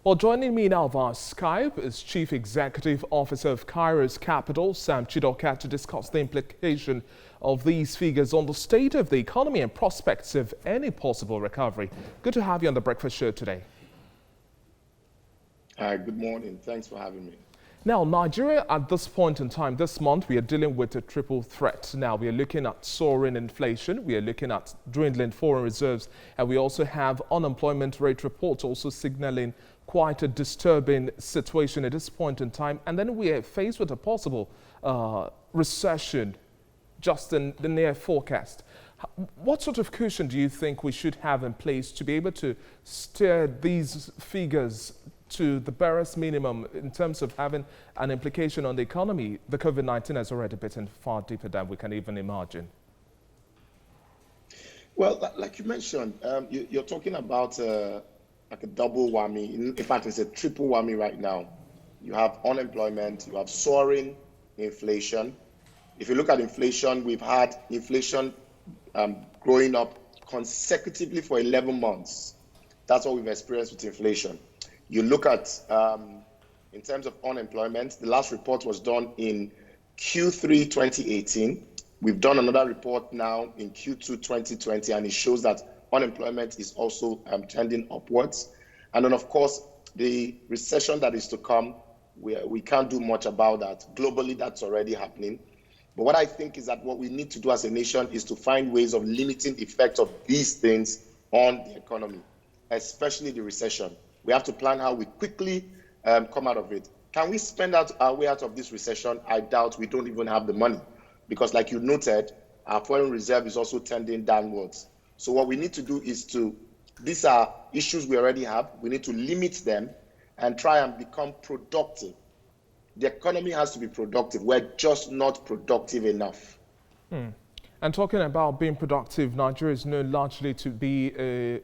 Well, joining me now via Skype is Chief Executive Officer of Kairos Capital, Sam Chidoka, to discuss the implication of these figures on the state of the economy and prospects of any possible recovery. Good to have you on the Breakfast Show today. Good morning. Thanks for having me. Now, Nigeria at this point in time, this month, we are dealing with a triple threat. Now, we are looking at soaring inflation, we are looking at dwindling foreign reserves, and we also have unemployment rate reports also signaling quite a disturbing situation at this point in time. And then we are faced with a possible recession just in the near forecast. What sort of cushion do you think we should have in place to be able to steer these figures to the barest minimum in terms of having an implication on the economy? The COVID-19 has already bitten far deeper than we can even imagine. Well, like you mentioned, you're talking about like a double whammy. In fact, it's a triple whammy right now. You have unemployment, you have soaring inflation. If you look at inflation, we've had inflation growing up consecutively for 11 months. That's what we've experienced with inflation. You look at, in terms of unemployment, the last report was done in Q3 2018. We've done another report now in Q2 2020, and it shows that unemployment is also trending upwards. And then, of course, the recession that is to come, we can't do much about that. Globally, that's already happening. But what I think is that what we need to do as a nation is to find ways of limiting the effect of these things on the economy, especially the recession. We have to plan how we quickly come out of it. Can we spend our way out of this recession? I doubt. We don't even have the money because, like you noted, our foreign reserve is also tending downwards. So what we need to do is these are issues we already have. We need to limit them and try and become productive. The economy has to be productive. We're just not productive enough. And talking about being productive, Nigeria is known largely to be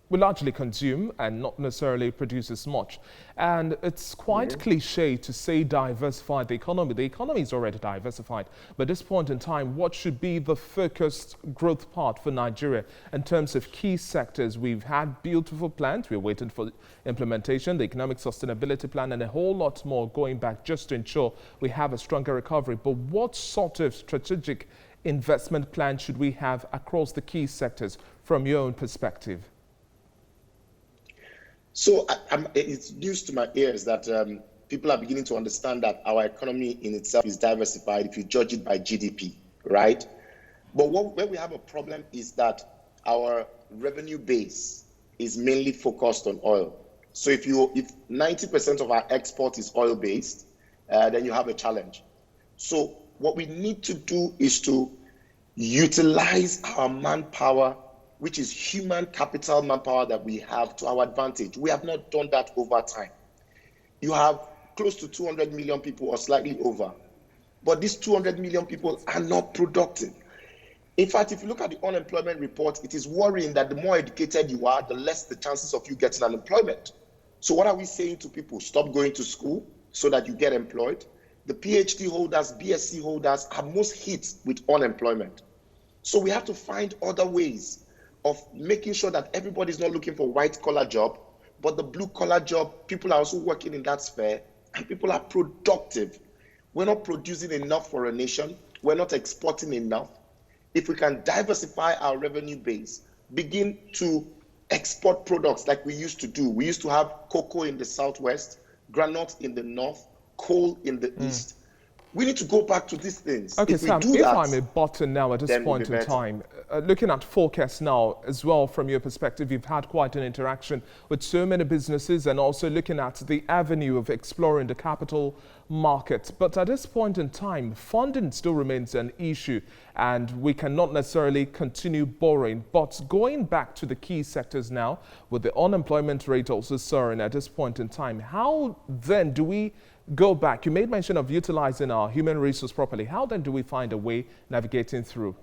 we largely consume and not necessarily produce as much. And it's quite cliche to say diversify the economy. The economy is already diversified. But at this point in time, what should be the focused growth part for Nigeria in terms of key sectors? We've had beautiful plans. We're waiting for implementation, the economic sustainability plan, and a whole lot more going back just to ensure we have a stronger recovery. But what sort of strategic investment plan should we have across the key sectors from your own perspective? So it's news to my ears that people are beginning to understand that our economy in itself is diversified if you judge it by GDP, right? But where we have a problem is that our revenue base is mainly focused on oil. So if 90% of our export is oil-based, then you have a challenge. So what we need to do is to utilize our manpower, which is human capital manpower that we have, to our advantage. We have not done that over time. You have close to 200 million people or slightly over, but these 200 million people are not productive. In fact, if you look at the unemployment report, it is worrying that the more educated you are, the less the chances of you getting unemployment. So what are we saying to people? Stop going to school so that you get employed. The PhD holders, BSc holders are most hit with unemployment. So we have to find other ways of making sure that everybody's not looking for white-collar job, but the blue-collar job, people are also working in that sphere, and people are productive. We're not producing enough for a nation. We're not exporting enough. If we can diversify our revenue base, begin to export products like we used to do. We used to have cocoa in the southwest, granite in the north, coal in the east. We need to go back to these things. Okay, Sam, if I'm a button now at this point in time, looking at forecasts now as well from your perspective, you've had quite an interaction with so many businesses and also looking at the avenue of exploring the capital market. But at this point in time, funding still remains an issue and we cannot necessarily continue borrowing. But going back to the key sectors now, with the unemployment rate also soaring at this point in time, how then do we go back? You made mention of utilizing our human resource properly. How then do we find a way navigating through?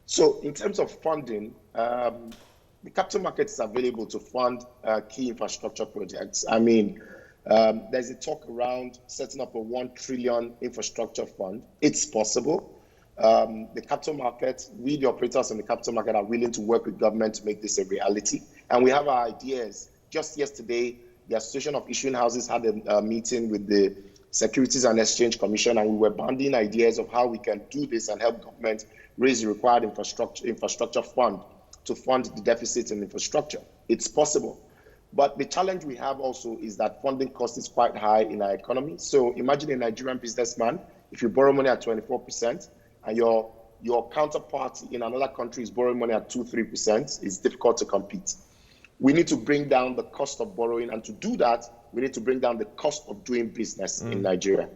So in terms of funding, the capital market is available to fund key infrastructure projects. I mean, there's a talk around setting up a 1 trillion infrastructure fund. It's possible. The capital market, we the operators in the capital market are willing to work with government to make this a reality. And we have our ideas Just yesterday, the Association of Issuing Houses had a meeting with the Securities and Exchange Commission, and we were banding ideas of how we can do this and help government raise the required infrastructure fund to fund the deficit in infrastructure. It's possible. But the challenge we have also is that funding cost is quite high in our economy. So imagine a Nigerian businessman, if you borrow money at 24% and your counterpart in another country is borrowing money at 2-3%, it's difficult to compete. We need to bring down the cost of borrowing, and to do that, we need to bring down the cost of doing business in Nigeria.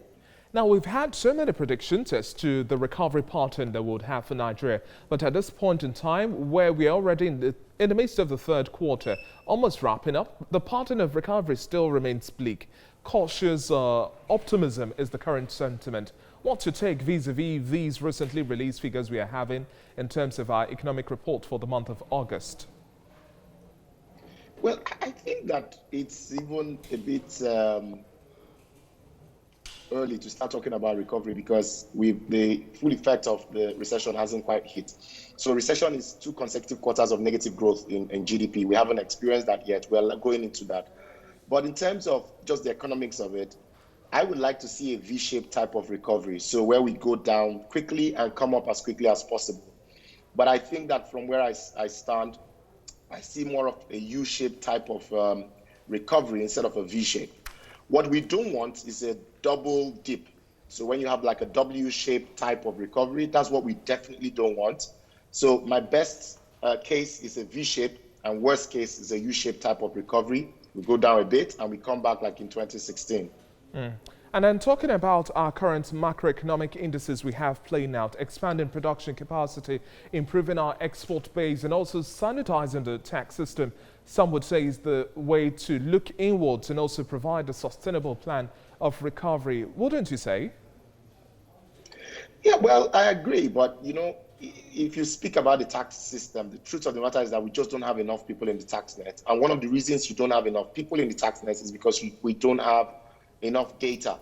Now, we've had so many predictions as to the recovery pattern that we would have for Nigeria. But at this point in time, where we are already in the midst of the third quarter, almost wrapping up, the pattern of recovery still remains bleak. Cautious optimism is the current sentiment. What's your take vis-a-vis these recently released figures we are having in terms of our economic report for the month of August? Well, I think that it's even a bit early to start talking about recovery because the full effect of the recession hasn't quite hit. So recession is 2 consecutive quarters of negative growth in GDP. We haven't experienced that yet. We're going into that. But in terms of just the economics of it, I would like to see a V-shaped type of recovery. So where we go down quickly and come up as quickly as possible. But I think that from where I stand, I see more of a U-shaped type of recovery instead of a V-shape. What we don't want is a double dip. So when you have like a W-shaped type of recovery, that's what we definitely don't want. So my best case is a V-shape, and worst case is a U-shaped type of recovery. We go down a bit and we come back like in 2016. And then talking about our current macroeconomic indices we have playing out, expanding production capacity, improving our export base, and also sanitizing the tax system, some would say is the way to look inwards and also provide a sustainable plan of recovery. Wouldn't you say? Yeah, well, I agree. But, you know, if you speak about the tax system, the truth of the matter is that we just don't have enough people in the tax net. And one of the reasons you don't have enough people in the tax net is because we don't have enough data.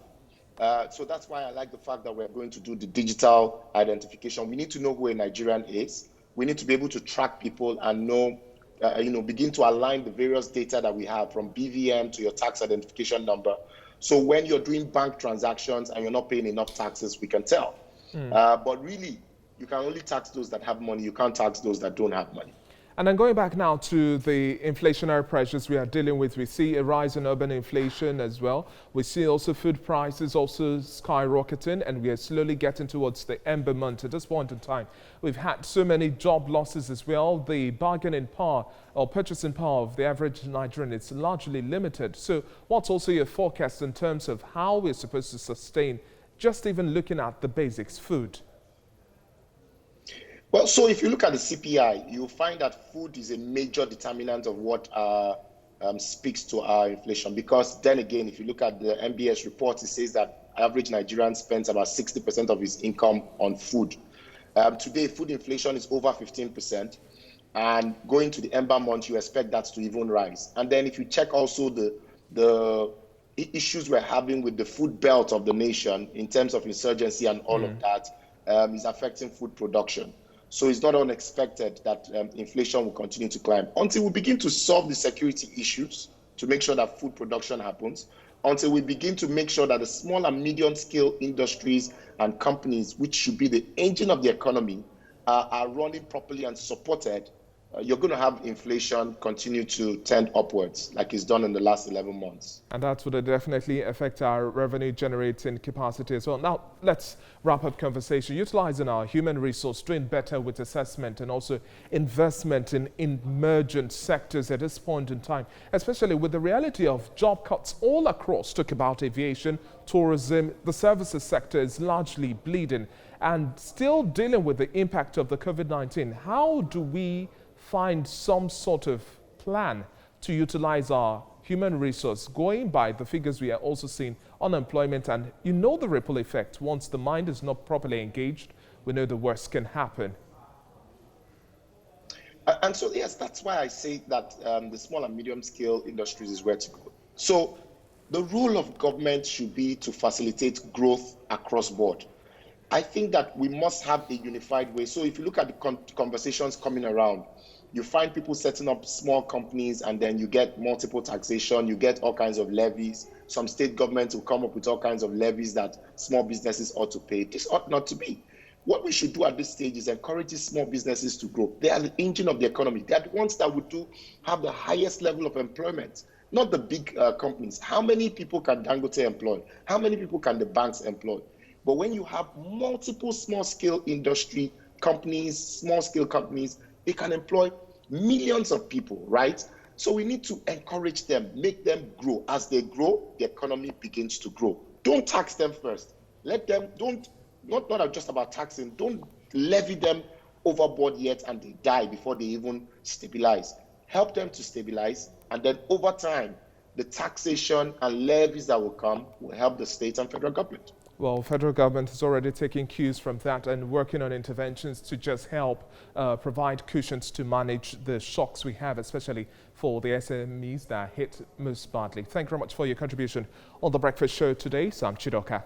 So that's why I like the fact that we're going to do the digital identification. We need to know who a Nigerian is. We need to be able to track people and know, begin to align the various data that we have from BVM to your tax identification number. So when you're doing bank transactions and you're not paying enough taxes, we can tell. But really, you can only tax those that have money. You can't tax those that don't have money. And then going back now to the inflationary pressures we are dealing with, we see a rise in urban inflation as well. We see also food prices also skyrocketing, and we are slowly getting towards the ember month at this point in time. We've had so many job losses as well. The bargaining power or purchasing power of the average Nigerian is largely limited. So what's also your forecast in terms of how we're supposed to sustain, just even looking at the basics, food? Well, so if you look at the CPI, you'll find that food is a major determinant of what speaks to our inflation. Because then again, if you look at the MBS report, it says that average Nigerian spends about 60% of his income on food. Today, food inflation is over 15%. And going to the ember month, you expect that to even rise. And then if you check also the issues we're having with the food belt of the nation in terms of insurgency and all of that is affecting food production. So it's not unexpected that inflation will continue to climb until we begin to solve the security issues to make sure that food production happens, until we begin to make sure that the small and medium scale industries and companies, which should be the engine of the economy, are running properly and supported. You're going to have inflation continue to tend upwards like it's done in the last 11 months. And that would definitely affect our revenue generating capacity as well. Now, let's wrap up conversation. Utilizing our human resource, doing better with assessment and also investment in emergent sectors at this point in time, especially with the reality of job cuts all across. Talk about aviation, tourism, the services sector is largely bleeding and still dealing with the impact of the COVID-19. How do we find some sort of plan to utilize our human resource, going by the figures we are also seeing, unemployment, and the ripple effect. Once the mind is not properly engaged, we know the worst can happen. And so, yes, that's why I say that the small and medium scale industries is where to go. So the role of government should be to facilitate growth across board. I think that we must have a unified way. So if you look at the conversations coming around, You find people setting up small companies, and then you get multiple taxation, you get all kinds of levies. Some state governments will come up with all kinds of levies that small businesses ought to pay. This ought not to be. What we should do at this stage is encourage these small businesses to grow. They are the engine of the economy. They are the ones that would have the highest level of employment, not the big companies. How many people can Dangote employ? How many people can the banks employ? But when you have multiple small-scale industry companies, small-scale companies, they can employ millions of people, right? So we need to encourage them, make them grow. As they grow, the economy begins to grow. Don't tax them first. Let them, not just about taxing, don't levy them overboard yet and they die before they even stabilize. Help them to stabilize, and then over time, the taxation and levies that will come will help the state and federal government. Well, federal government is already taking cues from that and working on interventions to just help provide cushions to manage the shocks we have, especially for the SMEs that are hit most badly. Thank you very much for your contribution on The Breakfast Show today. Sam Chidoka.